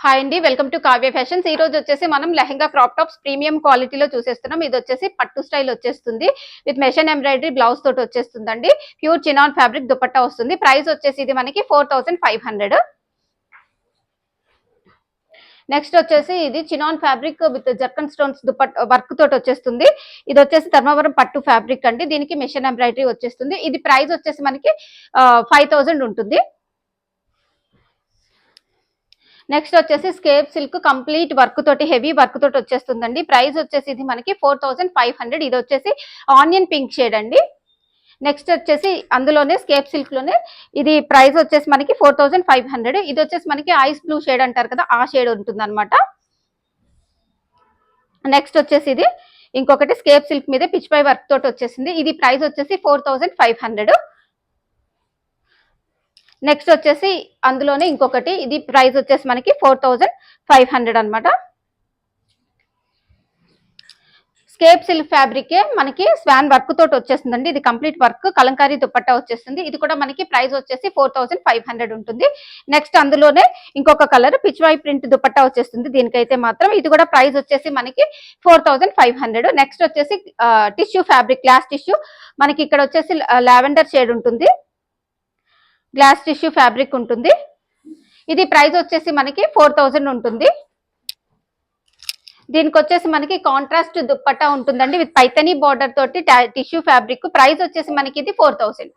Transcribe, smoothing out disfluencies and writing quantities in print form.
Hi అండి, welcome to Kavya fashions. ఈ రోజు వచ్చేసి మనం లెహంగా క్రాప్ టాప్స్ ప్రీమియం క్వాలిటీలో చూసేస్తున్నాం. ఇది వచ్చేసి పట్టు స్టైల్ వచ్చేస్తుంది విత్ మెషిన్ ఎంబ్రాయిడరీ బ్లౌజ్ తోటి వచ్చేస్తుందండి. ప్యూర్ చినాన్ ఫ్యాబ్రిక్ దుపట్టా వస్తుంది. ప్రైస్ వచ్చేసి ఇది మనకి 4500. నెక్స్ట్ వచ్చేసి ఇది chinon fabric with zircon stones work తోటి వచ్చేస్తుంది. ఇది వచ్చేసి ధర్మవరం పట్టు ఫ్యాబ్రిక్ అండి. దీనికి మెషిన్ ఎంబ్రాయిడరీ వచ్చేస్తుంది. ఇది ప్రైస్ వచ్చేసి మనకి 5000 ఉంటుంది. నెక్స్ట్ వచ్చేసి స్కేప్ సిల్క్ కంప్లీట్ వర్క్ తోటి హెవీ వర్క్ తోటి వచ్చేస్తుందండి. ప్రైస్ వచ్చేసి ఇది మనకి 4500. ఇది వచ్చేసి ఆనియన్ పింక్ షేడ్ అండి. నెక్స్ట్ వచ్చేసి అందులోనే స్కేప్ సిల్క్ లోనే ఇది ప్రైస్ వచ్చేసి మనకి 4500. ఇది వచ్చేసి మనకి ఐస్ బ్లూ షేడ్ అంటారు కదా, ఆ షేడ్ ఉంటుంది అనమాట. నెక్స్ట్ వచ్చేసి ఇది ఇంకొకటి స్కేప్ సిల్క్ మీద పిచ్ పై వర్క్ తోటి వచ్చేసింది. ఇది ప్రైస్ వచ్చేసి 4500. నెక్స్ట్ వచ్చేసి అందులోనే ఇంకొకటి, ఇది ప్రైస్ వచ్చేసి మనకి 4500 అనమాట. స్కేప్ సిల్క్ ఫ్యాబ్రిక్ మనకి స్వాన్ వర్క్ తోటి వచ్చేస్తుందండి. ఇది కంప్లీట్ వర్క్ కలంకారీ దుపట్టా వచ్చేస్తుంది. ఇది కూడా మనకి ప్రైస్ వచ్చేసి 4500 ఉంటుంది. నెక్స్ట్ అందులోనే ఇంకొక కలర్ పిచ్ వై ప్రింట్ దుపట్టా వచ్చేస్తుంది దీనికైతే మాత్రం. ఇది కూడా ప్రైస్ వచ్చేసి మనకి 4500. నెక్స్ట్ వచ్చేసి టిష్యూ ఫ్యాబ్రిక్, గ్లాస్ టిష్యూ. మనకి ఇక్కడ వచ్చేసి లావెండర్ షేడ్ ఉంటుంది, గ్లాస్ టిష్యూ ఫ్యాబ్రిక్ ఉంటుంది. ఇది ప్రైస్ వచ్చేసి మనకి 4000 ఉంటుంది. దీనికి వచ్చేసి మనకి కాంట్రాస్ట్ దుప్పట్టా ఉంటుందండి విత్ పైతనీ బార్డర్ తోటి టిష్యూ ఫ్యాబ్రిక్. ప్రైస్ వచ్చేసి మనకి ఇది 4000.